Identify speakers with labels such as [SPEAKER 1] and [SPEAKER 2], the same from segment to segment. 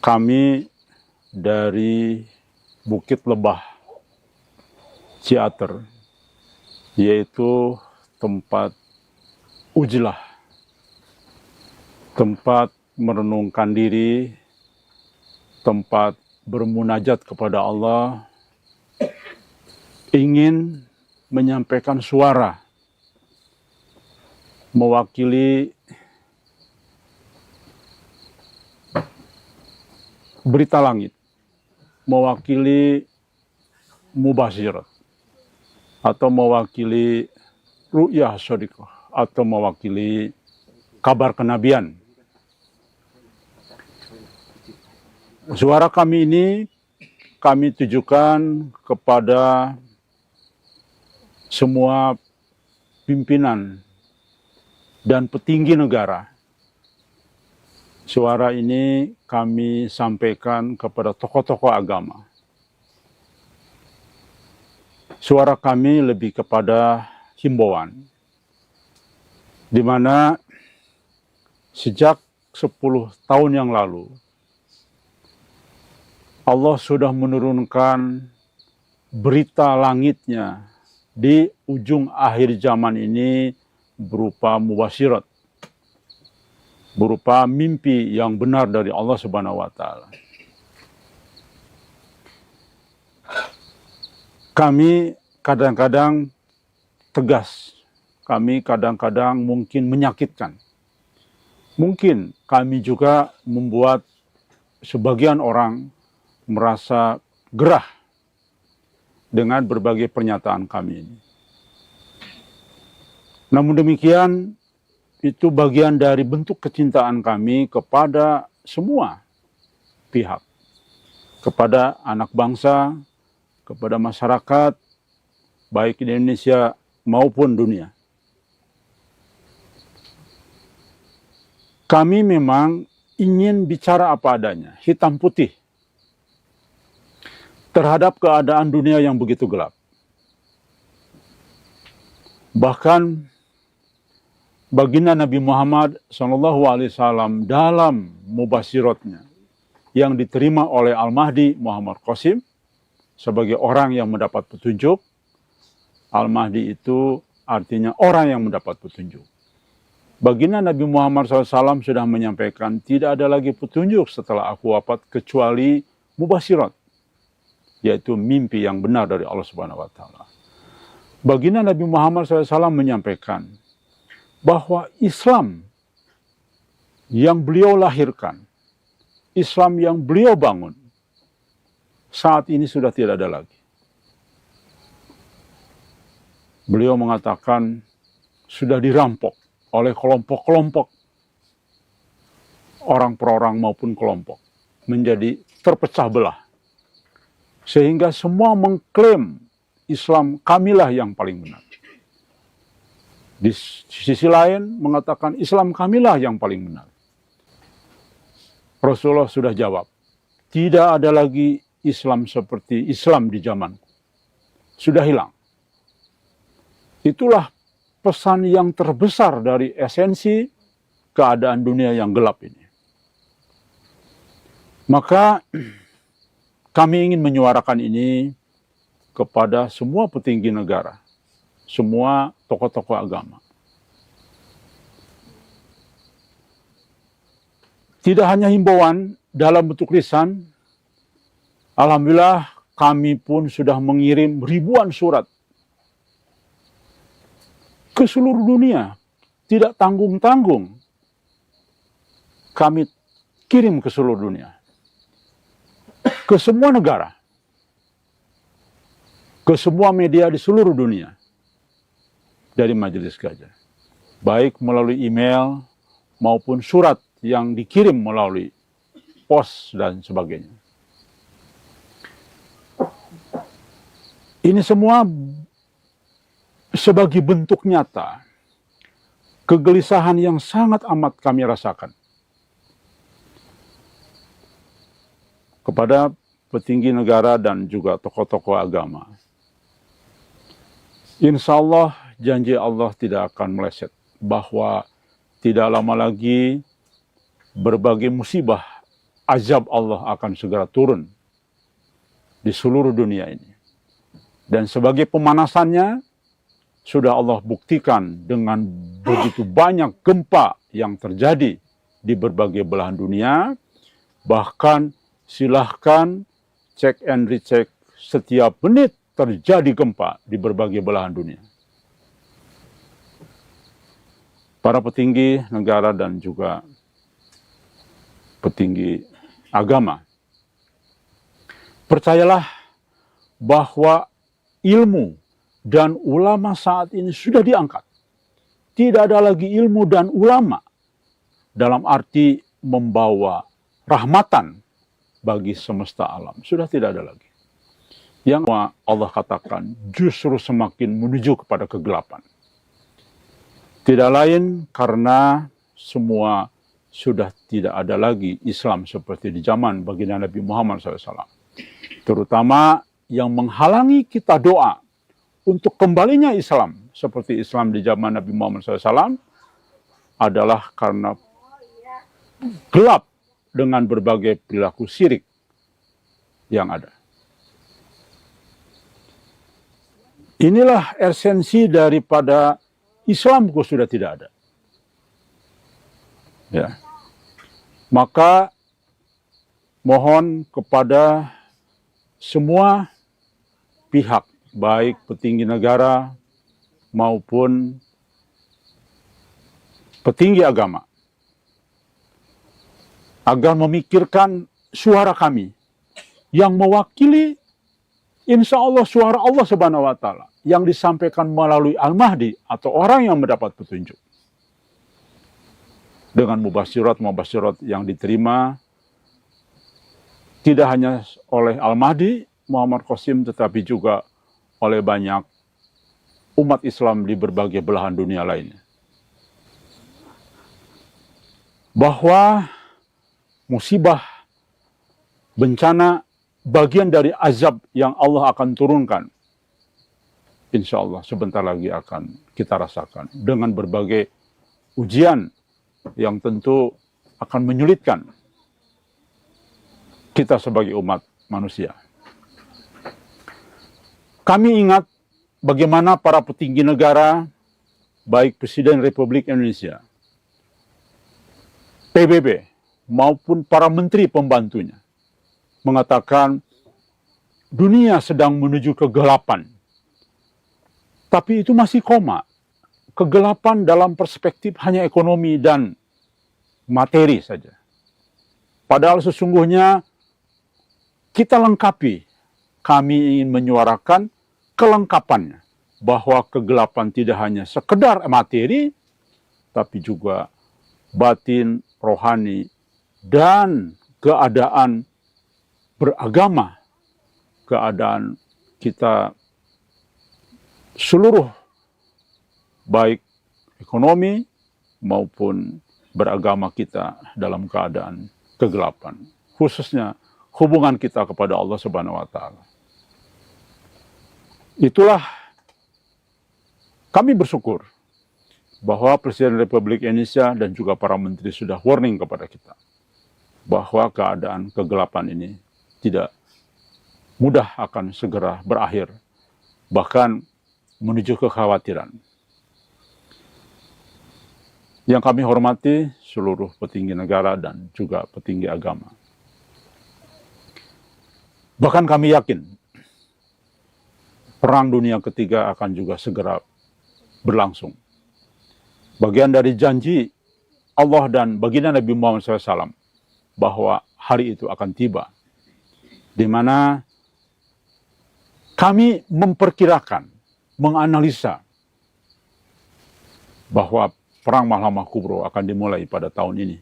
[SPEAKER 1] Kami dari Bukit Lebah Ciater, yaitu tempat ujlah, tempat merenungkan diri, tempat bermunajat kepada Allah, ingin menyampaikan suara mewakili berita langit, mewakili mubasyirat, atau mewakili ru'yah shadiqah, atau mewakili kabar kenabian. Suara kami ini kami tujukan kepada semua pimpinan dan petinggi negara. Suara ini kami sampaikan kepada tokoh-tokoh agama. Suara kami lebih kepada himbauan, di mana sejak 10 tahun yang lalu, Allah sudah menurunkan berita langitnya di ujung akhir zaman ini berupa mubasyirat, berupa mimpi yang benar dari Allah Subhanahu wa Ta'ala. Kami kadang-kadang tegas, kami kadang-kadang mungkin menyakitkan. Mungkin kami juga membuat sebagian orang merasa gerah dengan berbagai pernyataan kami ini. Namun demikian, itu bagian dari bentuk kecintaan kami kepada semua pihak, kepada anak bangsa, kepada masyarakat, baik di Indonesia maupun dunia. Kami memang ingin bicara apa adanya, hitam putih, terhadap keadaan dunia yang begitu gelap. Bahkan baginda Nabi Muhammad SAW dalam mubasyiratnya yang diterima oleh Al-Mahdi Muhammad Qasim sebagai orang yang mendapat petunjuk. Al-Mahdi itu artinya orang yang mendapat petunjuk. Baginda Nabi Muhammad SAW sudah menyampaikan tidak ada lagi petunjuk setelah aku wafat kecuali mubasyirat, yaitu mimpi yang benar dari Allah Subhanahu wa Ta'ala. Baginda Nabi Muhammad SAW menyampaikan bahwa Islam yang beliau lahirkan, Islam yang beliau bangun, saat ini sudah tidak ada lagi. Beliau mengatakan sudah dirampok oleh kelompok-kelompok orang per orang maupun kelompok, menjadi terpecah belah. Sehingga semua mengklaim Islam kamilah yang paling benar. Di sisi lain mengatakan Islam kamilah yang paling benar. Rasulullah sudah jawab, tidak ada lagi Islam seperti Islam di zamanku. Sudah hilang. Itulah pesan yang terbesar dari esensi keadaan dunia yang gelap ini. Maka kami ingin menyuarakan ini kepada semua petinggi negara, semua tokoh-tokoh agama. Tidak hanya himbauan dalam bentuk lisan, alhamdulillah kami pun sudah mengirim ribuan surat ke seluruh dunia, tidak tanggung-tanggung. Kami kirim ke seluruh dunia, ke semua negara, ke semua media di seluruh dunia dari Majelis Gajah, baik melalui email maupun surat yang dikirim melalui pos dan sebagainya. Ini semua sebagai bentuk nyata kegelisahan yang sangat amat kami rasakan kepada petinggi negara dan juga tokoh-tokoh agama. Insya Allah janji Allah tidak akan meleset, bahwa tidak lama lagi berbagai musibah azab Allah akan segera turun di seluruh dunia ini. Dan sebagai pemanasannya, sudah Allah buktikan dengan begitu banyak gempa yang terjadi di berbagai belahan dunia. Bahkan silahkan cek and recheck, setiap menit terjadi gempa di berbagai belahan dunia. Para petinggi negara dan juga petinggi agama, percayalah bahwa ilmu dan ulama saat ini sudah diangkat. Tidak ada lagi ilmu dan ulama dalam arti membawa rahmatan bagi semesta alam. Sudah tidak ada lagi. Yang Allah katakan justru semakin menuju kepada kegelapan. Tidak lain karena semua sudah tidak ada lagi Islam seperti di zaman baginda Nabi Muhammad SAW. Terutama yang menghalangi kita doa untuk kembalinya Islam seperti Islam di zaman Nabi Muhammad SAW adalah karena gelap dengan berbagai perilaku syirik yang ada. Inilah esensi daripada Islamku sudah tidak ada. Ya. Maka mohon kepada semua pihak, baik petinggi negara maupun petinggi agama, agar memikirkan suara kami yang mewakili insya Allah suara Allah Subhanahu wa Ta'ala yang disampaikan melalui Al-Mahdi atau orang yang mendapat petunjuk. Dengan mubasyirat yang diterima tidak hanya oleh Al-Mahdi Muhammad Qasim, tetapi juga oleh banyak umat Islam di berbagai belahan dunia lainnya. Bahwa musibah, bencana, bagian dari azab yang Allah akan turunkan, insya Allah sebentar lagi akan kita rasakan dengan berbagai ujian yang tentu akan menyulitkan kita sebagai umat manusia. Kami ingat bagaimana para petinggi negara, baik Presiden Republik Indonesia, PBB, maupun para menteri pembantunya, mengatakan dunia sedang menuju kegelapan. Tapi itu masih koma. Kegelapan dalam perspektif hanya ekonomi dan materi saja. Padahal sesungguhnya kita lengkapi. Kami ingin menyuarakan kelengkapannya. Bahwa kegelapan tidak hanya sekedar materi, tapi juga batin, rohani, dan keadaan beragama. Keadaan kita seluruh, baik ekonomi maupun beragama kita dalam keadaan kegelapan. Khususnya hubungan kita kepada Allah Subhanahu wa Ta'ala. Itulah kami bersyukur bahwa Presiden Republik Indonesia dan juga para menteri sudah warning kepada kita bahwa keadaan kegelapan ini tidak mudah akan segera berakhir, bahkan menuju kekhawatiran. Yang kami hormati seluruh petinggi negara dan juga petinggi agama. Bahkan kami yakin Perang Dunia Ketiga akan juga segera berlangsung. Bagian dari janji Allah dan baginda Nabi Muhammad SAW bahwa hari itu akan tiba, di mana kami memperkirakan, menganalisa bahwa Perang Mahlamah Kubro akan dimulai pada tahun ini.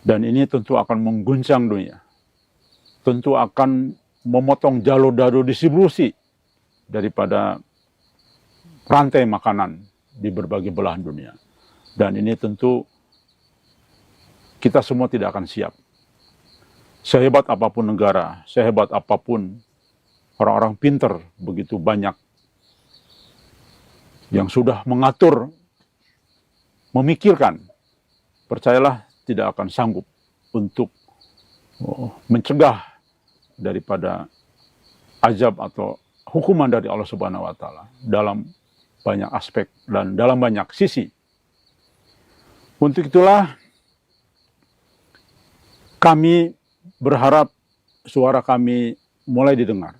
[SPEAKER 1] Dan ini tentu akan mengguncang dunia. Tentu akan memotong jalur-jalur distribusi daripada rantai makanan di berbagai belahan dunia. Dan ini tentu kita semua tidak akan siap. Sehebat apapun negara, sehebat apapun orang-orang pinter, begitu banyak yang sudah mengatur, memikirkan, percayalah tidak akan sanggup untuk mencegah daripada azab atau hukuman dari Allah Subhanahu wa taala dalam banyak aspek dan dalam banyak sisi. Untuk itulah kami berharap suara kami mulai didengar.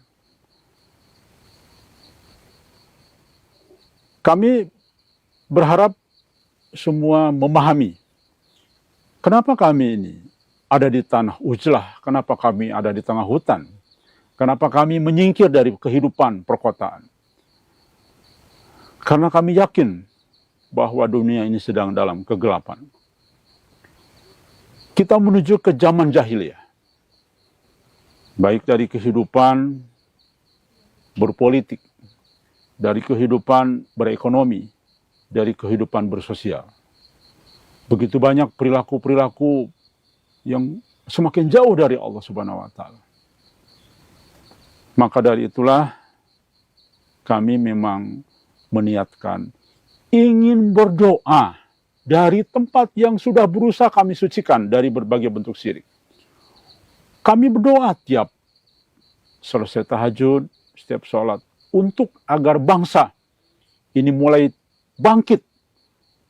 [SPEAKER 1] Kami berharap semua memahami kenapa kami ini ada di tanah Ujlah, kenapa kami ada di tengah hutan, kenapa kami menyingkir dari kehidupan perkotaan. Karena kami yakin bahwa dunia ini sedang dalam kegelapan. Kita menuju ke zaman jahiliyah. Baik dari kehidupan berpolitik, dari kehidupan berekonomi, dari kehidupan bersosial. Begitu banyak perilaku-perilaku yang semakin jauh dari Allah Subhanahu wa taala. Maka dari itulah kami memang meniatkan ingin berdoa dari tempat yang sudah berusaha kami sucikan dari berbagai bentuk syirik. Kami berdoa tiap selesai tahajud, setiap sholat, untuk agar bangsa ini mulai bangkit,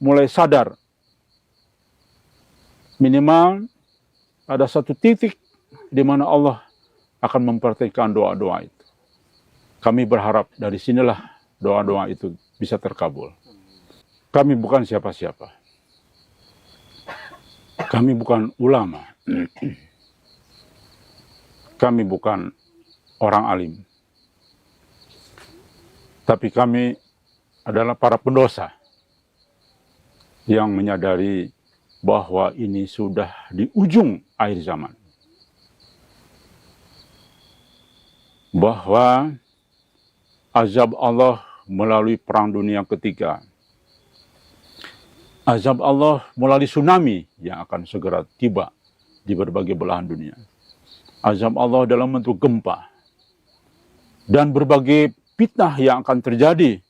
[SPEAKER 1] mulai sadar. Minimal ada satu titik di mana Allah akan memperhatikan doa-doa itu. Kami berharap dari sinilah doa-doa itu bisa terkabul. Kami bukan siapa-siapa. Kami bukan ulama. Kami bukan orang alim. Tapi kami adalah para pendosa yang menyadari bahwa ini sudah di ujung akhir zaman. Bahwa azab Allah melalui perang dunia ketiga. Azab Allah melalui tsunami yang akan segera tiba di berbagai belahan dunia. Azab Allah dalam bentuk gempa. Dan berbagai fitnah yang akan terjadi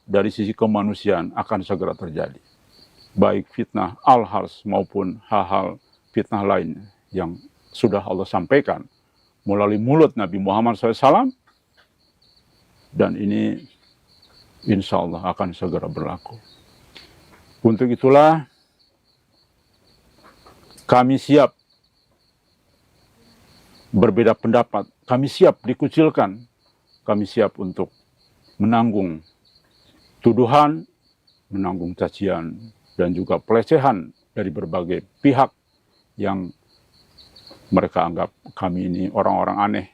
[SPEAKER 1] dari sisi kemanusiaan akan segera terjadi. Baik fitnah al-hars maupun hal-hal fitnah lain yang sudah Allah sampaikan melalui mulut Nabi Muhammad SAW. Dan ini insya Allah akan segera berlaku. Untuk itulah kami siap berbeda pendapat, kami siap dikucilkan, kami siap untuk menanggung tuduhan, menanggung cacian, dan juga pelecehan dari berbagai pihak yang mereka anggap kami ini orang-orang aneh.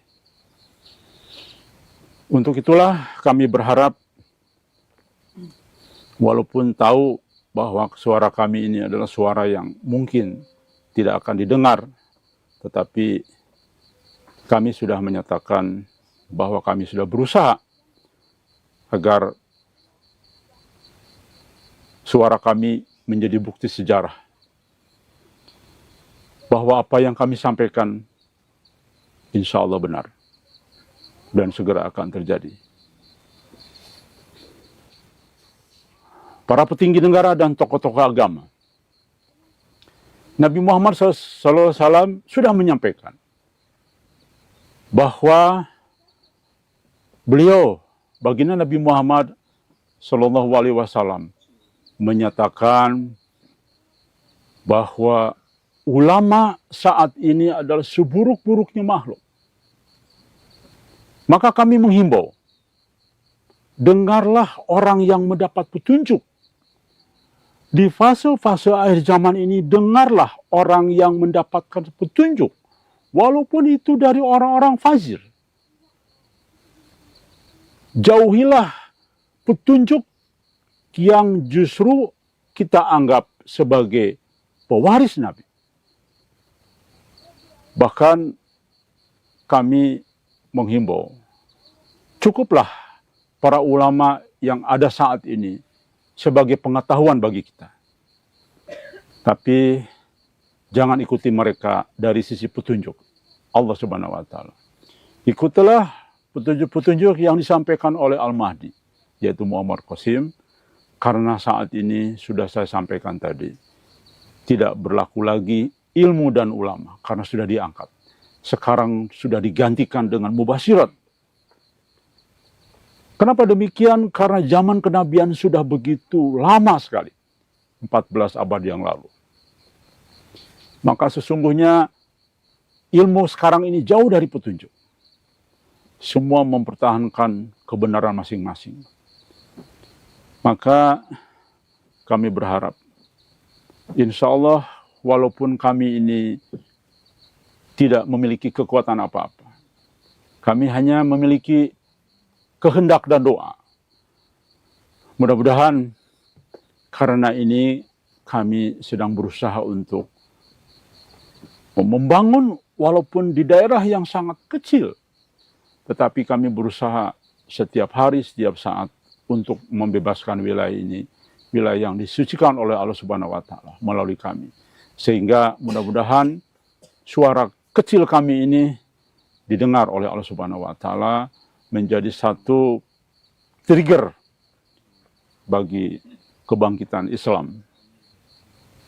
[SPEAKER 1] Untuk itulah kami berharap, walaupun tahu bahwa suara kami ini adalah suara yang mungkin tidak akan didengar, tetapi kami sudah menyatakan bahwa kami sudah berusaha agar suara kami menjadi bukti sejarah. Bahwa apa yang kami sampaikan insya Allah benar. Dan segera akan terjadi. Para petinggi negara dan tokoh-tokoh agama, Nabi Muhammad SAW sudah menyampaikan bahwa beliau, baginda Nabi Muhammad SAW, menyatakan bahwa ulama saat ini adalah seburuk-buruknya makhluk. Maka kami menghimbau, dengarlah orang yang mendapat petunjuk. Di fase-fase akhir zaman ini, dengarlah orang yang mendapatkan petunjuk. Walaupun itu dari orang-orang fajir. Jauhilah petunjuk yang justru kita anggap sebagai pewaris Nabi. Bahkan kami menghimbau, cukuplah para ulama yang ada saat ini sebagai pengetahuan bagi kita. Tapi jangan ikuti mereka dari sisi petunjuk Allah Subhanahu wa taala. Ikutilah petunjuk-petunjuk yang disampaikan oleh Al-Mahdi, yaitu Muammar Qasim, karena saat ini sudah saya sampaikan tadi, tidak berlaku lagi ilmu dan ulama karena sudah diangkat. Sekarang sudah digantikan dengan mubasyirat. Kenapa demikian? Karena zaman kenabian sudah begitu lama sekali. 14 abad yang lalu. Maka sesungguhnya ilmu sekarang ini jauh dari petunjuk. Semua mempertahankan kebenaran masing-masing. Maka kami berharap, insya Allah walaupun kami ini tidak memiliki kekuatan apa-apa, kami hanya memiliki kehendak dan doa. Mudah-mudahan karena ini kami sedang berusaha untuk membangun walaupun di daerah yang sangat kecil, tetapi kami berusaha setiap hari, setiap saat untuk membebaskan wilayah ini, wilayah yang disucikan oleh Allah Subhanahu wa Ta'ala melalui kami. Sehingga mudah-mudahan suara kecil kami ini didengar oleh Allah Subhanahu wa Ta'ala, menjadi satu trigger bagi kebangkitan Islam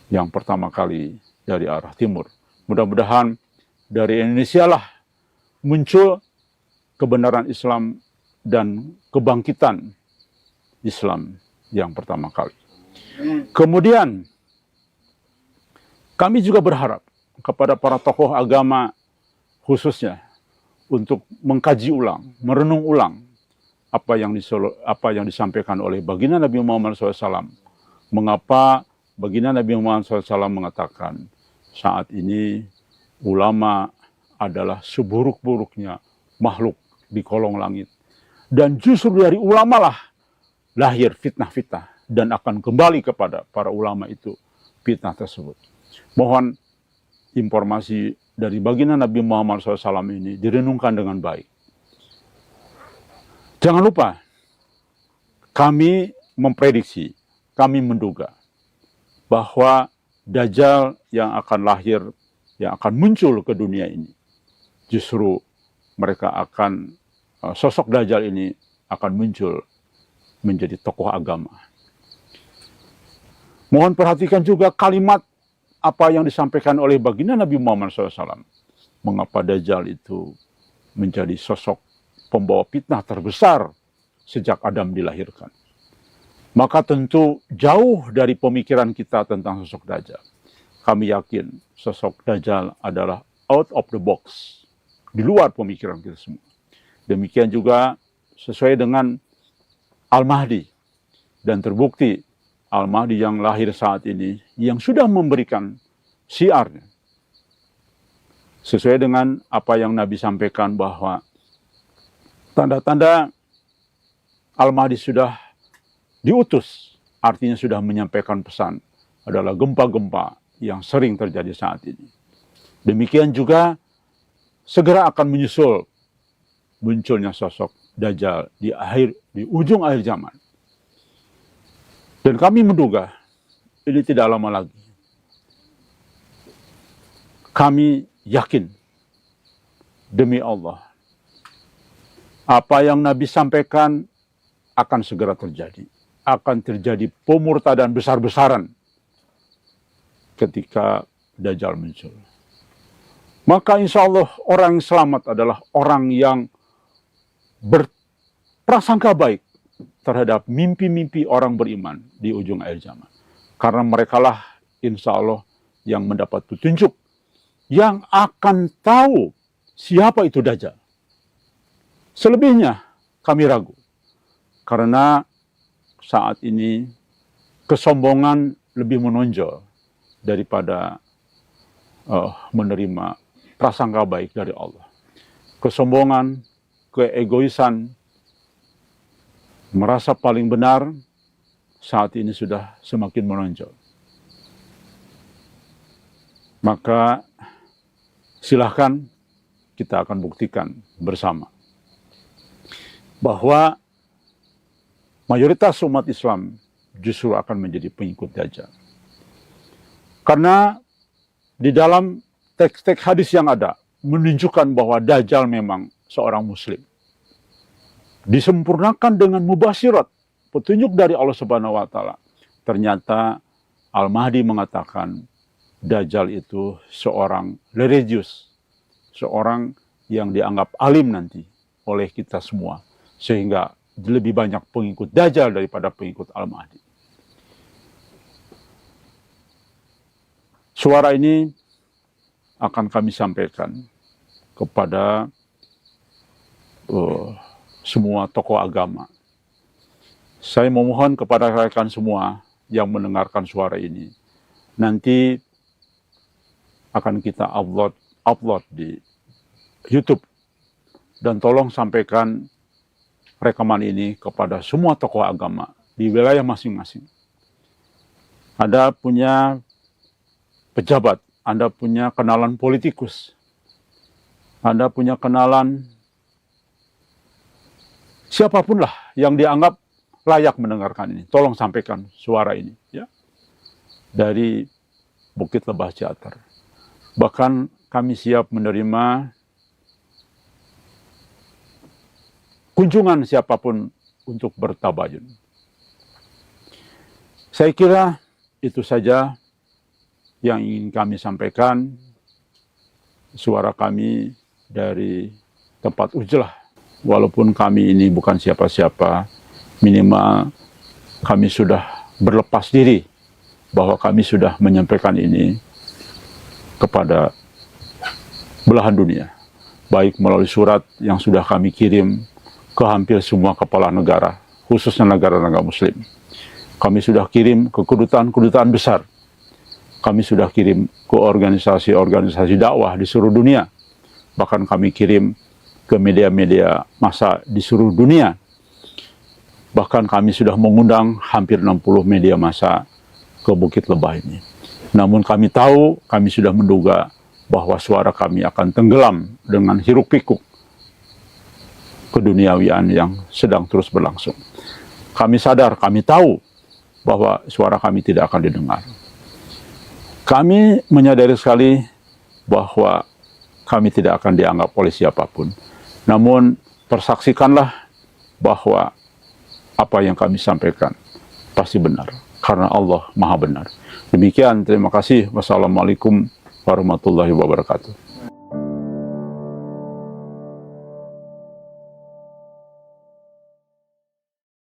[SPEAKER 1] yang pertama kali dari arah timur. Mudah-mudahan dari Indonesia lah muncul kebenaran Islam dan kebangkitan Islam yang pertama kali. Kemudian kami juga berharap kepada para tokoh agama khususnya untuk mengkaji ulang, merenung ulang apa yang disampaikan oleh baginda Nabi Muhammad SAW. Mengapa baginda Nabi Muhammad SAW mengatakan saat ini ulama adalah seburuk-buruknya makhluk di kolong langit. Dan justru dari ulama lah lahir fitnah-fitnah dan akan kembali kepada para ulama itu fitnah tersebut. Mohon informasi dari baginda Nabi Muhammad SAW ini direnungkan dengan baik. Jangan lupa, kami memprediksi, kami menduga bahwa Dajjal yang akan lahir, yang akan muncul ke dunia ini, justru mereka akan, sosok Dajjal ini akan muncul menjadi tokoh agama. Mohon perhatikan juga kalimat apa yang disampaikan oleh baginda Nabi Muhammad SAW. Mengapa Dajjal itu menjadi sosok pembawa fitnah terbesar sejak Adam dilahirkan. Maka tentu jauh dari pemikiran kita tentang sosok Dajjal. Kami yakin sosok Dajjal adalah out of the box, di luar pemikiran kita semua. Demikian juga sesuai dengan Al-Mahdi. Dan terbukti Al-Mahdi yang lahir saat ini, yang sudah memberikan syiarnya. Sesuai dengan apa yang Nabi sampaikan bahwa tanda-tanda Al-Mahdi sudah diutus, artinya sudah menyampaikan pesan, adalah gempa-gempa yang sering terjadi saat ini. Demikian juga segera akan menyusul munculnya sosok Dajjal di ujung akhir zaman. Dan kami menduga ini tidak lama lagi. Kami yakin demi Allah, apa yang Nabi sampaikan akan segera terjadi. Akan terjadi pemurtadan besar-besaran ketika Dajjal muncul. Maka insya Allah orang yang selamat adalah orang yang berprasangka baik terhadap mimpi-mimpi orang beriman di ujung akhir zaman. Karena merekalah insya Allah yang mendapat petunjuk, yang akan tahu siapa itu Dajjal. Selebihnya kami ragu. Karena saat ini kesombongan lebih menonjol daripada menerima prasangka baik dari Allah. Kesombongan, keegoisan, merasa paling benar saat ini sudah semakin menonjol. Maka silahkan kita akan buktikan bersama bahwa mayoritas umat Islam justru akan menjadi pengikut Dajjal. Karena di dalam teks-teks hadis yang ada menunjukkan bahwa Dajjal memang seorang muslim. Disempurnakan dengan mubasyirat, petunjuk dari Allah Subhanahu wa Ta'ala. Ternyata Al-Mahdi mengatakan Dajjal itu seorang religius, seorang yang dianggap alim nanti oleh kita semua, sehingga lebih banyak pengikut Dajjal daripada pengikut Al-Mahdi. Suara ini akan kami sampaikan kepada semua tokoh agama. Saya memohon kepada rekan semua yang mendengarkan suara ini, nanti akan kita upload di YouTube, dan tolong sampaikan rekaman ini kepada semua tokoh agama di wilayah masing-masing. Anda punya pejabat, Anda punya kenalan politikus, Anda punya kenalan siapapun lah yang dianggap layak mendengarkan ini, tolong sampaikan suara ini, ya, dari Bukit Lebah Ciater. Bahkan kami siap menerima kunjungan siapapun untuk bertabayun. Saya kira itu saja yang ingin kami sampaikan. Suara kami dari tempat Ujlah, walaupun kami ini bukan siapa-siapa, minimal kami sudah berlepas diri bahwa kami sudah menyampaikan ini kepada belahan dunia, baik melalui surat yang sudah kami kirim ke hampir semua kepala negara, khususnya negara-negara muslim. Kami sudah kirim ke kedutaan-kedutaan besar, kami sudah kirim ke organisasi-organisasi dakwah di seluruh dunia, bahkan kami kirim ke media-media massa di seluruh dunia. Bahkan kami sudah mengundang hampir 60 media massa ke Bukit Lebah ini. Namun kami tahu, kami sudah menduga bahwa suara kami akan tenggelam dengan hiruk-pikuk keduniawian yang sedang terus berlangsung. Kami sadar, kami tahu bahwa suara kami tidak akan didengar. Kami menyadari sekali bahwa kami tidak akan dianggap oleh siapapun. Namun persaksikanlah bahwa apa yang kami sampaikan pasti benar, karena Allah Maha Benar. Demikian, terima kasih. Wassalamualaikum warahmatullahi wabarakatuh.